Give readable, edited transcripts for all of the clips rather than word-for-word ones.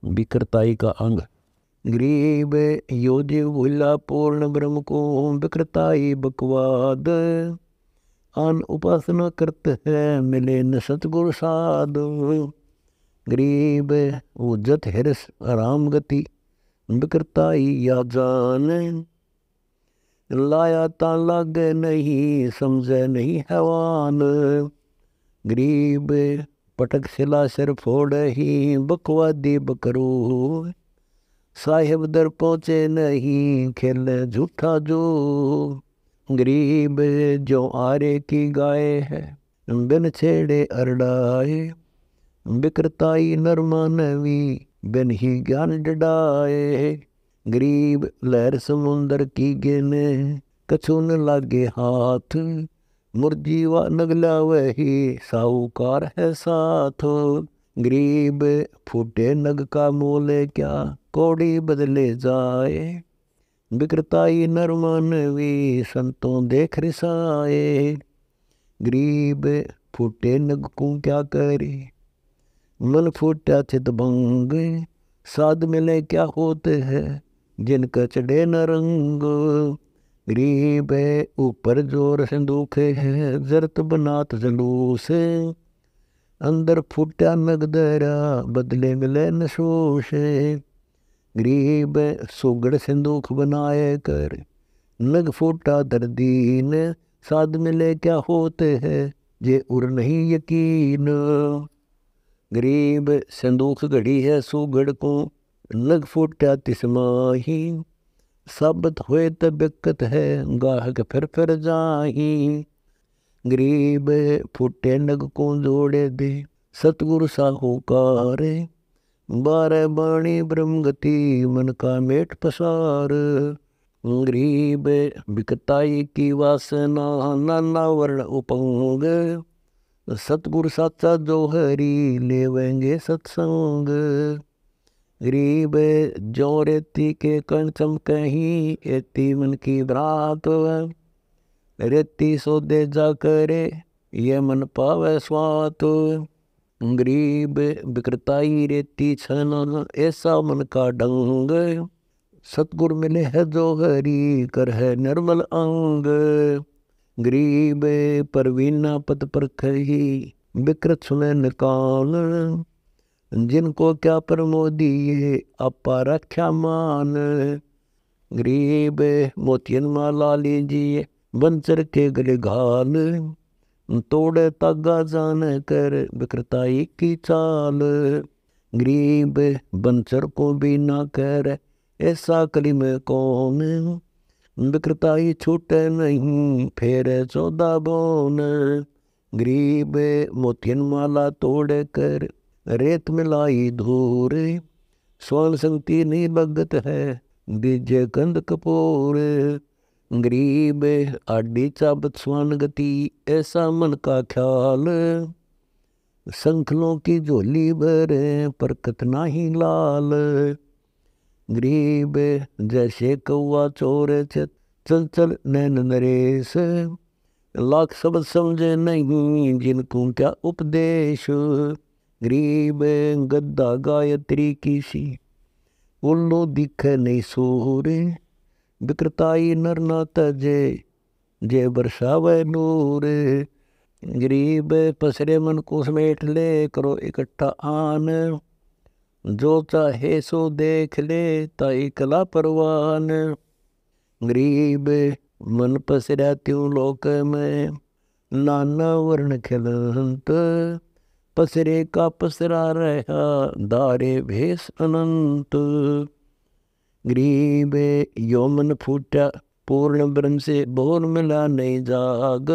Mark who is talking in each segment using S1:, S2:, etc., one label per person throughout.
S1: विकृताई का अंग। गरीब यो जीव भूला पूर्ण ब्रह्म को, विकृताई बकवाद आन उपासना करते है, मिले न सतगुरु साध। गरीब उजत हिरस आराम गति, विकृताई या जान लाया ता लागे नहीं, समझे नहीं हैवान। गरीब पटक सिला सिर फोड़ ही, बकवादी बकरू साहिब दर पहुँचे नहीं, खेले झूठा जो। गरीब जो आरे की गाय है, बिन छेड़े अरडाए, विकृताई नर मानवी बिन ही ज्ञान डडाए। गरीब लहर समुंदर की गिने, कछु न लागे हाथ, मुरजीवा नगला वही साहूकार है साथ। गरीब फूटे नग का मोले क्या, कौड़ी बदले जाए, विकृताई नर मानवी संतों देख रिसाए। गरीब फूटे नग को क्या करे, मन फूटा चित भंग, साध मिले क्या होते हैं, जिनका चढ़े न रंग। गरीब ऊपर जोर संदूक है, जरत बनात जलूस, अंदर फूटा नगदरा बदले मिले नशोश। गरीब सुगड़ सिंदूक बनाए कर, नग फूटा दर्दीन, साध मिले क्या होते हैं, जे उर नहीं यकीन। गरीब संदूक घड़ी है सुगड़ को, नग फूटा तिसमाही, साबत होए त बिकत है, गाहक फिर जाही। गरीब फूटे नग को जोड़े दे, सतगुरु साहूकार, बारह बाणी ब्रह्म गति मन का मेट पसार। गरीब विकताई की वासना, नाना वर्ण उपंग, सतगुरु साचा जो हरी लेवेंगे सत्संग। गरीब जो रेती के कण चमकही, एती मन की भ्रात, रेती सौदे जा करे, ये मन पावे स्वात। गरीब विकृताई रेती छन, ऐसा मन का ढंग, सतगुर मिले है जो हरी कर है निर्मल अंग। गरीब परवीना पद पर खही, विकृत सुने निकाल, जिनको क्या प्रमोदी ये आपा रक्षा मान। गरीब मोतियन माला लीजिए, बंचर के गले घाल, तोड़े तागा जान कर विकृताई की चाल। गरीब बंचर को भी ना कर, ऐसा कली में कौन, विकृताई छूटे नहीं फेरे 14 बोन। गरीब मोतियन माला तोड़ कर, रेत मिलाई धूर, स्वर्ण संगति नहीं लगत है, दीजे कंद कपूर। गरीब आडी चाबत स्वान गति, ऐसा मन का ख्याल, संखलों की झोली भरे पर कतना ही लाल। गरीब जैसे कौआ चोर चल चल नैन नरेश, लाख शब्द समझे नहीं जिनको क्या उपदेश। गरीब गद्दा गायत्री की सी, उल्लू दिखे नहीं सूरे, विकृताई नर ना तजे, जे बरसावे नूर। गरीब पसरे मन को समेट ले, करो इकट्ठा आन, जो चाहे सो देख ले ताई कला परवान। गरीब मन पसरा त्यों लोक में, नाना वर्ण खिलंत, पसरे का पसरा रहा दारे भेष अनंत। गरीब यो मन फूटा पूर्ण ब्रह्म से, बोर मिला नहीं जाग,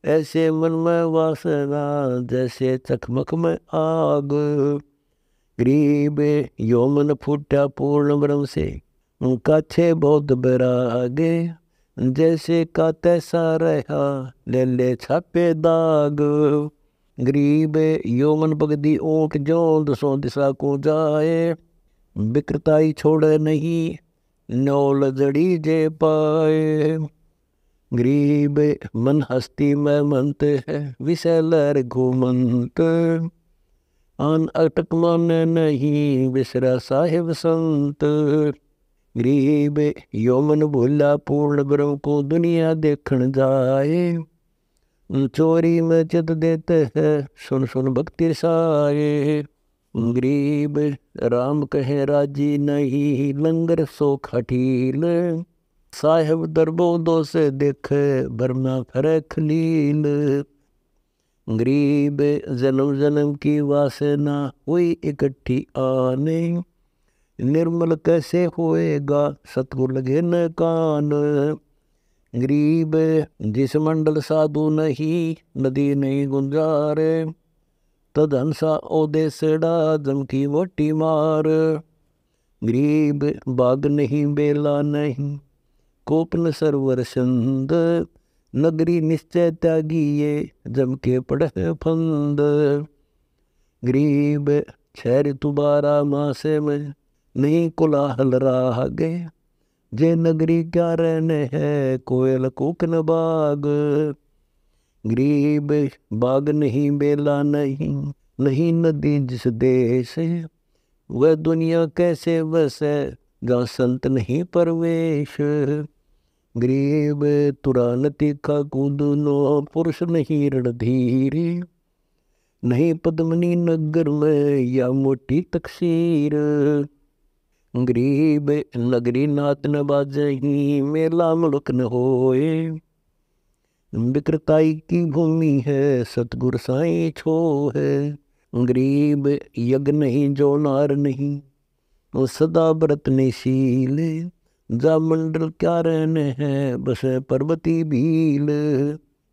S1: ऐसे मन में वासना जैसे चकमक में आग। गरीब यो मन फूटा पूर्ण ब्रह्म से, काछे बहुत बैरागे, जैसे का तैसा रहा ले ले छापे दाग। गरीब यो मन बगदी ऊँट जो, दसों दिशा को जाए, विकृताई छोड़े नहीं नौल जड़ी जे पाए। गरीब मन हस्ती में मंत है, विषय लहर घूमंत, आन अटक माने नहीं बिसरा साहिब संत। गरीब यो मन भोला पूर्ण ब्रह्म को दुनिया देखण जाए। चोरी में चित देते है सुन सुन भक्ति साए। गरीब राम कहे राजी नहीं लंगर सो खटील। साहेब दरबोदो से देखे बरना फरे खलील। गरीब जन्म जन्म की वासना हुई इकट्ठी आने। निर्मल कैसे होएगा सतगुर लगे न कान। गरीब जिस मंडल साधु नहीं नदी नहीं गुंजारे। तद हंसा ओदे सेड़ा जम की मोटी मार। गरीब बाग नहीं बेला नहीं कोप न सरवर संद। नगरी निश्चय त्यागी ये जम के पड़े फंद। गरीब शहर तुबारा मासे में नहीं कोलाहल राह गए। जे नगरी क्या रहने है कोयल कूकन बाग। गरीब बाग नहीं बेला नहीं नहीं नदी जिस देश। वह दुनिया कैसे वसे जहाँ संत नहीं परवेश। गरीब तुरान तीखा कूदनो पुरुष नहीं रणधीर। नहीं पद्मनी नगर में या मोटी तकसीर। गरीब नगरी नात न बाजही मेला मुल्क न होए। विकृताई की भूमि है सतगुर साईं छो है। गरीब यज्ञ नहीं जो नार नहीं वो सदा व्रत निशील। जा मंडल क्या रहने हैं बस पर्वती भील।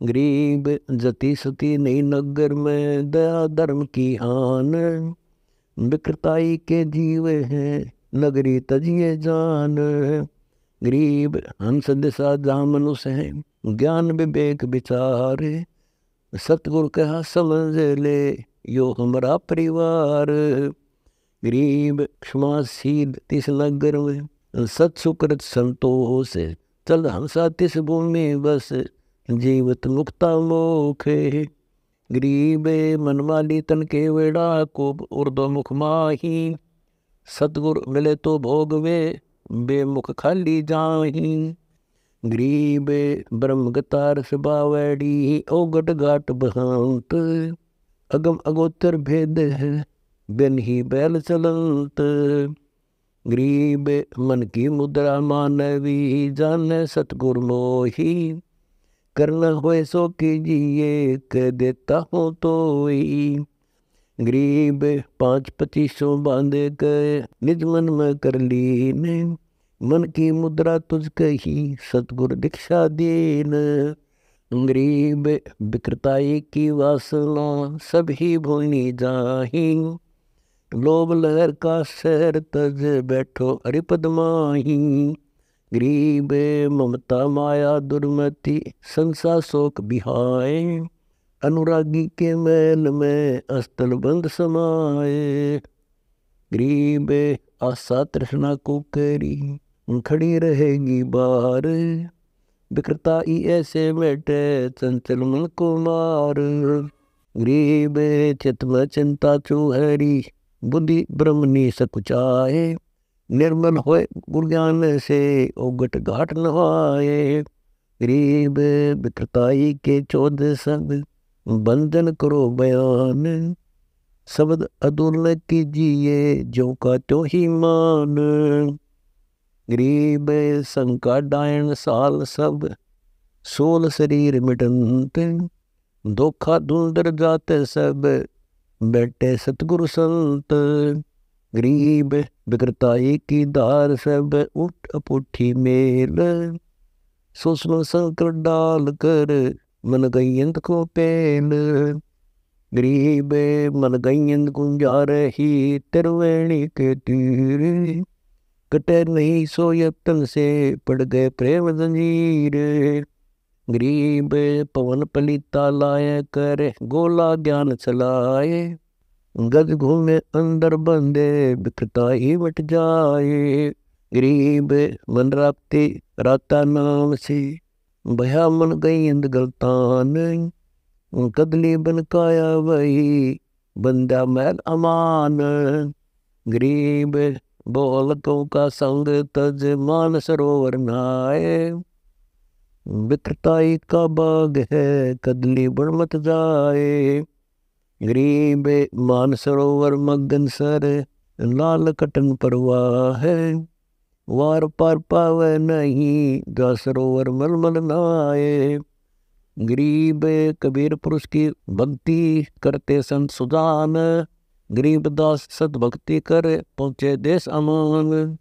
S1: गरीब जति सती नहीं नगर में दया धर्म की हान। विकृताई के जीवे हैं नगरी तजिए जान। गरीब हंस दिशा जहाँ मनुष्य है ज्ञान विवेक विचार। सतगुरु कहा समझ ले यो हमारा परिवार। गरीब क्षमाशील तिस नगर में सत सुकृत संतोष। चल हंसा तिस भूमि बस जीवत मुक्ता मोखे। गरीब मनमाली तन के वेड़ा को उर्दो मुख माही। सतगुर मिले तो भोग वे बेमुख खाली जाही। गरीब ब्रह्म गतार सबावैड़ी ओगट घाट बहांत। अगम अगोचर भेद है बिन ही बैल चलंत। गरीब मन की मुद्रा मानवी जाने सतगुर मोही। करना होए सो कीजिए कह देता हूँ तो ही। गरीब 5-25 बांधे गए निज मन में कर लीन। मन की मुद्रा तुझ कही सतगुर दीक्षा दीन। गरीब विकृताई की वासना सभी भूलनी जाही। लोभ लहर का शहर तज बैठो हरिपद माही। गरीब ममता माया दुर्मति संसा शोक बिहाए। अनुरागी के मैल में अस्तल बंद समाए। गरीब आशा तृष्णा को करी खड़ी रहेगी बार। विकृताई ऐसे बैठे चंचल मन को मार। गरीब चित में चिंता चूहरी बुद्धि ब्रह्मनी सकुचाए। निर्मल होए गुर ज्ञान से ओगट घाट नहाए। गरीब विकृताई के 14 सब बंधन करो बयान। शब्द अधूर न कीजिए जो का तो ही मान। गरीब शंका डायन साल सब सोल शरीर मिटंत। धोखा धुंधर जाते सब बैठे सतगुरु संत। गरीब विकृताई की धार सब उठ अपुठी मेल। सुषम संकर डाल कर मन गयंत को पेल। गरीब मन गयंत गुंजा रही तिरवेणी के तीर। कटे नहीं सो यत्न से पड़ गए प्रेम जंजीर। गरीब पवन पलीता लाए कर गोला ज्ञान चलाए। गज घूमे अंदर बंदे विकृताई मट जाए। गरीब मन राप्ती राता नाम से भया मन गई इंद गलतान। कदली बन काया वही बंदा महल अमान। गरीब बोलकों का संग तज मान सरोवर नाए। बित्रताई का बाग है कदली बन मत जाए। गरीब मान सरोवर मगन सर लाल कटन परवाह है। वार पार पावे नहीं जा सरोवर मलमल नाए। गरीब कबीर पुरुष की भक्ति करते संत सुजान। गरीब दास सत भक्ति कर पहुँचे देश अमान।